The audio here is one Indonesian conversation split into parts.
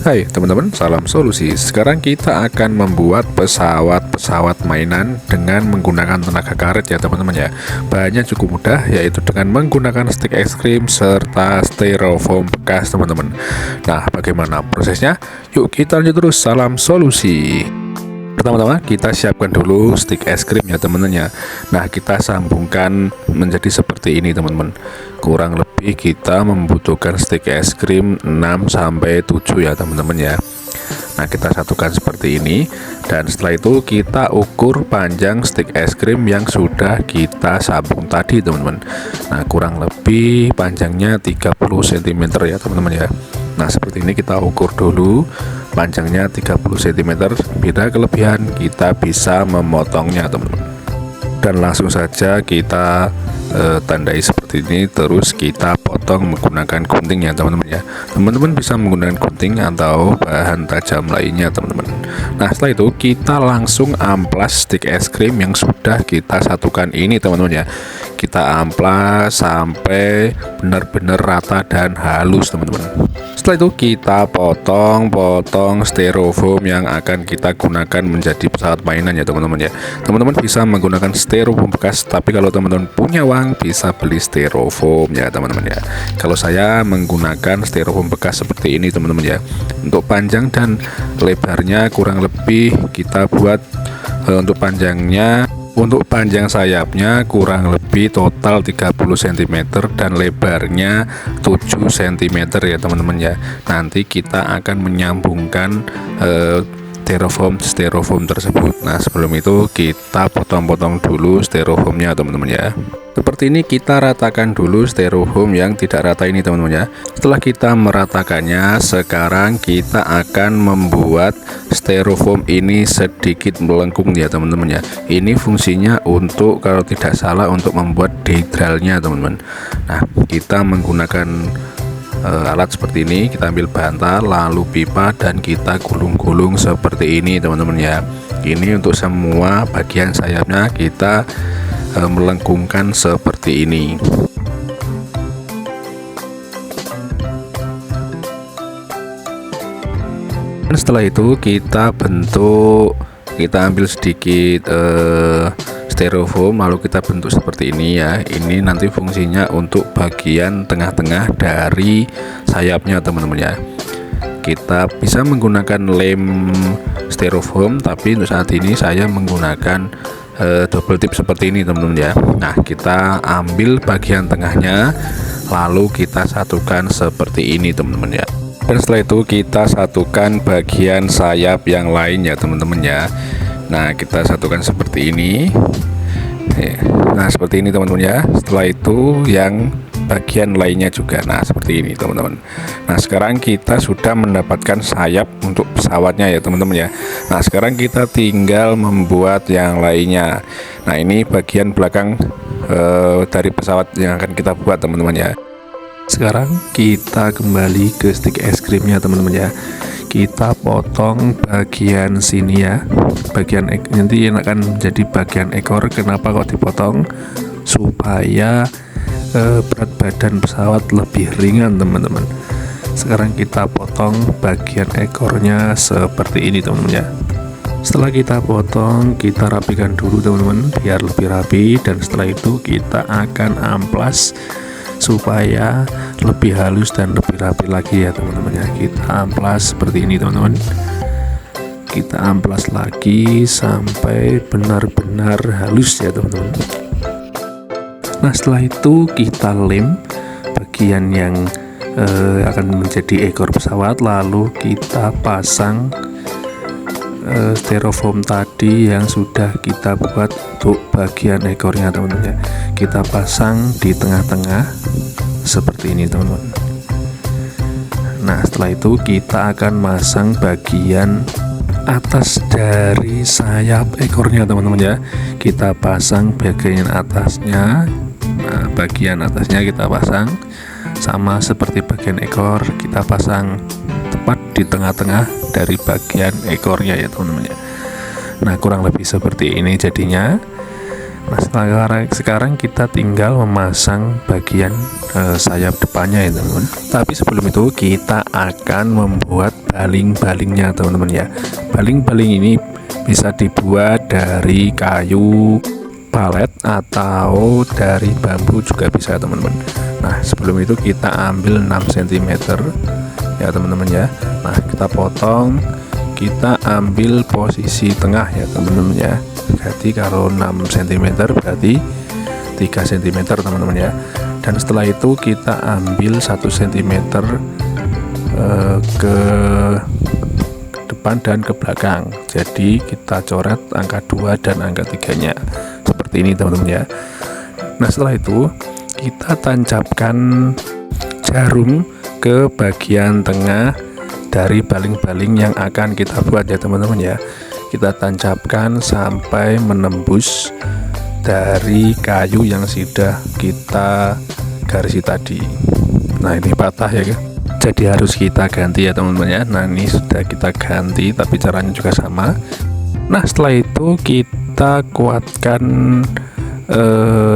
Hai teman-teman, salam solusi. Sekarang kita akan membuat pesawat-pesawat mainan dengan menggunakan tenaga karet ya teman-teman ya. Bahannya cukup mudah, yaitu dengan menggunakan stik es krim serta styrofoam bekas teman-teman. Nah, bagaimana prosesnya? Yuk kita lanjut terus, salam solusi. Pertama-tama kita siapkan dulu stik es krim ya teman-teman ya. Nah, kita sambungkan menjadi seperti ini teman-teman. Kurang lebih kita membutuhkan stik es krim 6-7 ya teman-teman ya. Nah, kita satukan seperti ini, dan setelah itu kita ukur panjang stik es krim yang sudah kita sambung tadi teman-teman. Nah, kurang lebih panjangnya 30 cm ya teman-teman ya. Nah, seperti ini kita ukur dulu panjangnya 30 cm. Bila kelebihan kita bisa memotongnya teman-teman, dan langsung saja kita tandai seperti ini, terus kita potong menggunakan gunting ya teman-teman ya. Teman-teman bisa menggunakan gunting atau bahan tajam lainnya teman-teman. Nah, setelah itu kita langsung amplas stik es krim yang sudah kita satukan ini teman-teman ya. Kita amplas sampai benar-benar rata dan halus teman-teman. Setelah itu kita potong styrofoam yang akan kita gunakan menjadi pesawat mainan ya teman-teman ya. Teman-teman bisa menggunakan styrofoam bekas, tapi kalau teman-teman punya uang bisa beli styrofoam ya teman-teman ya. Kalau saya menggunakan styrofoam bekas seperti ini teman-teman ya. Untuk panjang dan lebarnya kurang lebih kita buat untuk panjang sayapnya kurang lebih total 30 cm dan lebarnya 7 cm ya teman-teman ya. Nanti kita akan menyambungkan styrofoam tersebut. Nah, sebelum itu kita potong-potong dulu styrofoamnya teman-teman ya. Seperti ini kita ratakan dulu styrofoam yang tidak rata ini teman-teman ya. Setelah kita meratakannya, sekarang kita akan membuat styrofoam ini sedikit melengkung ya teman-teman ya. Ini fungsinya untuk, kalau tidak salah, untuk membuat dehidralnya teman-teman. Nah, kita menggunakan alat seperti ini. Kita ambil bantal lalu pipa dan kita gulung-gulung seperti ini teman-teman ya. Ini untuk semua bagian sayapnya kita melengkungkan seperti ini. Dan setelah itu kita ambil sedikit styrofoam lalu kita bentuk seperti ini ya. Ini nanti fungsinya untuk bagian tengah-tengah dari sayapnya teman-teman ya. Kita bisa menggunakan lem styrofoam, tapi untuk saat ini saya menggunakan double tip seperti ini teman-teman ya. Nah, kita ambil bagian tengahnya lalu kita satukan seperti ini teman-teman ya. Dan setelah itu kita satukan bagian sayap yang lain ya teman-teman ya. Nah, kita satukan seperti ini. Nah, seperti ini teman-teman ya. Setelah itu yang bagian lainnya juga. Nah, seperti ini teman-teman. Nah, sekarang kita sudah mendapatkan sayap untuk pesawatnya ya teman-teman ya. Nah, sekarang kita tinggal membuat yang lainnya. Nah, ini bagian belakang dari pesawat yang akan kita buat teman-teman ya. Sekarang kita kembali ke stik es krimnya teman-teman ya. Kita potong bagian sini ya, bagian nanti yang akan menjadi bagian ekor. Kenapa kok dipotong? Supaya berat badan pesawat lebih ringan teman-teman. Sekarang kita potong bagian ekornya seperti ini teman-teman ya. Setelah kita potong, kita rapikan dulu teman-teman biar lebih rapi, dan setelah itu kita akan amplas supaya lebih halus dan lebih rapi lagi ya teman-teman ya. Kita amplas seperti ini teman-teman. Kita amplas lagi sampai benar-benar halus ya teman-teman. Nah, setelah itu kita lem bagian yang akan menjadi ekor pesawat, lalu kita pasang styrofoam tadi yang sudah kita buat untuk bagian ekornya teman-teman ya. Kita pasang di tengah-tengah seperti ini teman-teman. Nah, setelah itu kita akan masang bagian atas dari sayap ekornya teman-teman ya. Kita pasang bagian atasnya. Nah, bagian atasnya kita pasang sama seperti bagian ekor, kita pasang tepat di tengah-tengah dari bagian ekornya ya teman-teman ya. Nah, kurang lebih seperti ini jadinya. Nah, sekarang kita tinggal memasang bagian sayap depannya ya teman-teman. Tapi sebelum itu kita akan membuat baling-balingnya teman-teman ya. Baling-baling ini bisa dibuat dari kayu palet atau dari bambu juga bisa teman-teman. Nah, sebelum itu kita ambil 6 cm ya teman-teman ya. Nah, kita potong, kita ambil posisi tengah ya teman-teman ya. Jadi kalau 6 cm berarti 3 cm teman-teman ya. Dan setelah itu kita ambil 1 cm ke depan dan ke belakang. Jadi kita coret angka 2 dan angka 3 nya seperti ini teman-teman ya. Nah, setelah itu kita tancapkan jarum ke bagian tengah dari baling-baling yang akan kita buat ya teman-teman ya. Kita tancapkan sampai menembus dari kayu yang sudah kita garisi tadi. Nah, ini patah ya, jadi harus kita ganti ya teman-teman ya. Nah, ini sudah kita ganti, tapi caranya juga sama. Nah, setelah itu kita kuatkan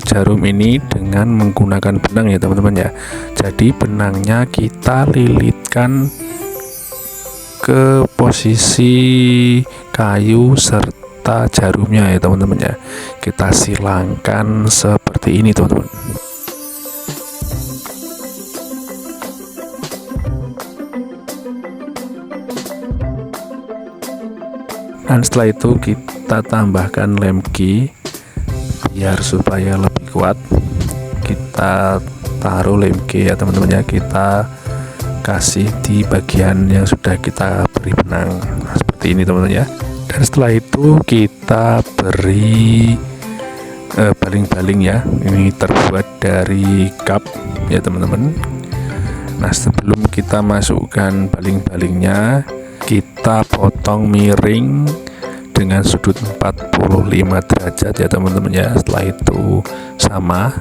jarum ini dengan menggunakan benang ya teman-teman ya. Jadi benangnya kita lilitkan ke posisi kayu serta jarumnya ya teman-teman ya. Kita silangkan seperti ini teman-teman. Dan setelah itu kita tambahkan lem key biar supaya lebih kuat. Kita taruh lem key ya teman-teman ya. Kita kasih di bagian yang sudah kita beri benang. Nah, seperti ini teman-teman ya. Dan setelah itu kita beri baling-baling ya. Ini terbuat dari cup ya teman-teman. Nah, sebelum kita masukkan baling-balingnya, kita potong miring dengan sudut 45 derajat ya teman-teman ya. Setelah itu sama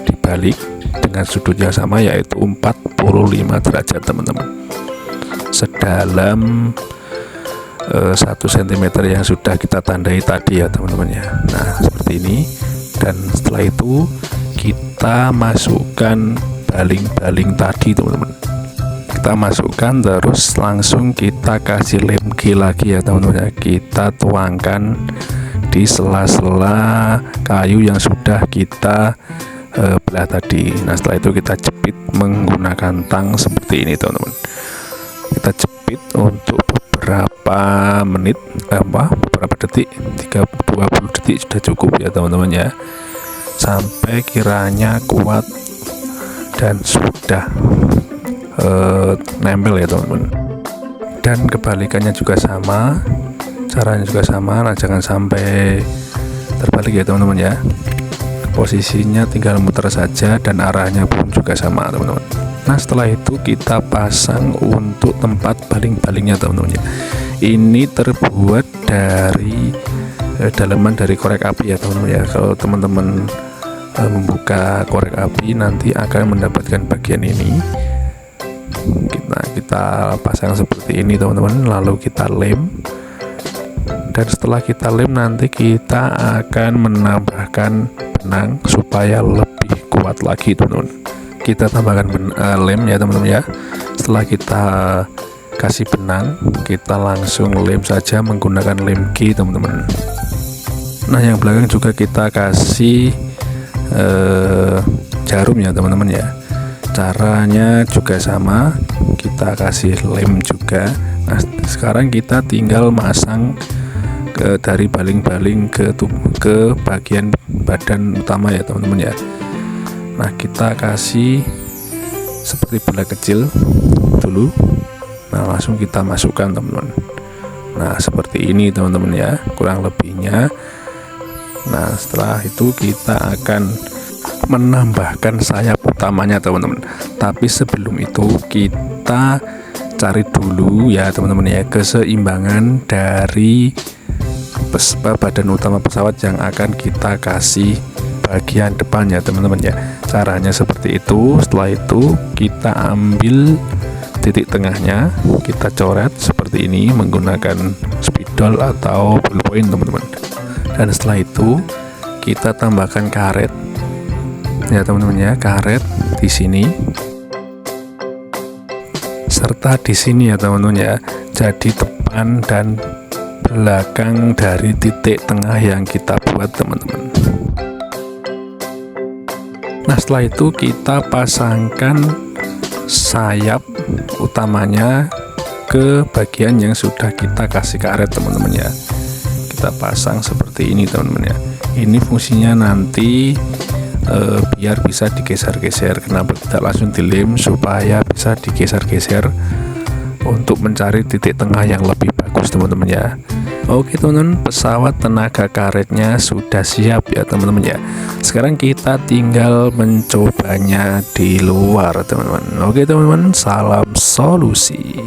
dibalik dengan sudut yang sama, yaitu 45 derajat teman-teman, sedalam 1 cm yang sudah kita tandai tadi ya teman-teman ya. Nah, seperti ini. Dan setelah itu kita masukkan baling-baling tadi teman-teman. Kita masukkan, terus langsung kita kasih lem key lagi ya teman-teman ya. Kita tuangkan di sela-sela kayu yang sudah kita belah tadi. Nah, setelah itu kita jepit menggunakan tang seperti ini teman-teman. Kita jepit untuk beberapa menit, beberapa detik, 20 detik sudah cukup ya teman-teman ya, sampai kiranya kuat dan sudah nempel ya teman-teman. Dan kebalikannya juga sama, caranya juga sama. Nah, jangan sampai terbalik ya teman-teman ya. Posisinya tinggal muter saja dan arahnya pun juga sama teman-teman. Nah, setelah itu kita pasang untuk tempat baling-balingnya teman-teman ya. Ini terbuat dari daleman dari korek api ya teman-teman ya. Kalau teman-teman membuka korek api nanti akan mendapatkan bagian ini. Kita pasang seperti ini teman-teman, lalu kita lem. Dan setelah kita lem nanti kita akan menambahkan benang supaya lebih kuat lagi teman-teman. Kita tambahkan lem ya teman-teman ya. Setelah kita kasih benang, kita langsung lem saja menggunakan lem key teman-teman. Nah, yang belakang juga kita kasih jarum ya teman-teman ya. Caranya juga sama, kita kasih lem juga. Nah, sekarang kita tinggal masang dari baling-baling ke bagian badan utama ya teman-teman ya. Nah, kita kasih seperti bola kecil dulu. Nah, langsung kita masukkan teman-teman. Nah, seperti ini teman-teman ya, kurang lebihnya. Nah, setelah itu kita akan menambahkan sayap utamanya teman-teman. Tapi sebelum itu kita cari dulu ya teman-teman ya keseimbangan dari badan utama pesawat yang akan kita kasih bagian depannya teman-teman ya. Caranya seperti itu. Setelah itu kita ambil titik tengahnya, kita coret seperti ini menggunakan spidol atau ballpoint teman-teman. Dan setelah itu kita tambahkan karet ya teman-teman ya, karet di sini serta di sini ya teman-teman ya, jadi depan dan belakang dari titik tengah yang kita buat teman-teman. Nah setelah itu kita pasangkan sayap utamanya ke bagian yang sudah kita kasih karet teman-teman ya. Kita pasang seperti ini teman-teman ya. Ini fungsinya nanti biar bisa digeser-geser. Kenapa tidak langsung dilem, supaya bisa digeser-geser untuk mencari titik tengah yang lebih bagus teman-teman ya. Oke teman-teman, pesawat tenaga karetnya sudah siap ya teman-teman ya. Sekarang kita tinggal mencobanya di luar teman-teman. Oke teman-teman, salam solusi.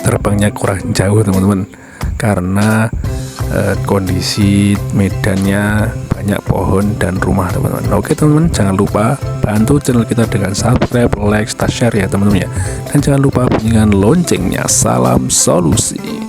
Terbangnya kurang jauh teman-teman, karena kondisi medannya banyak pohon dan rumah teman-teman. Oke teman-teman, jangan lupa bantu channel kita dengan subscribe, like, share ya teman-teman ya, dan jangan lupa bunyikan loncengnya. Salam solusi.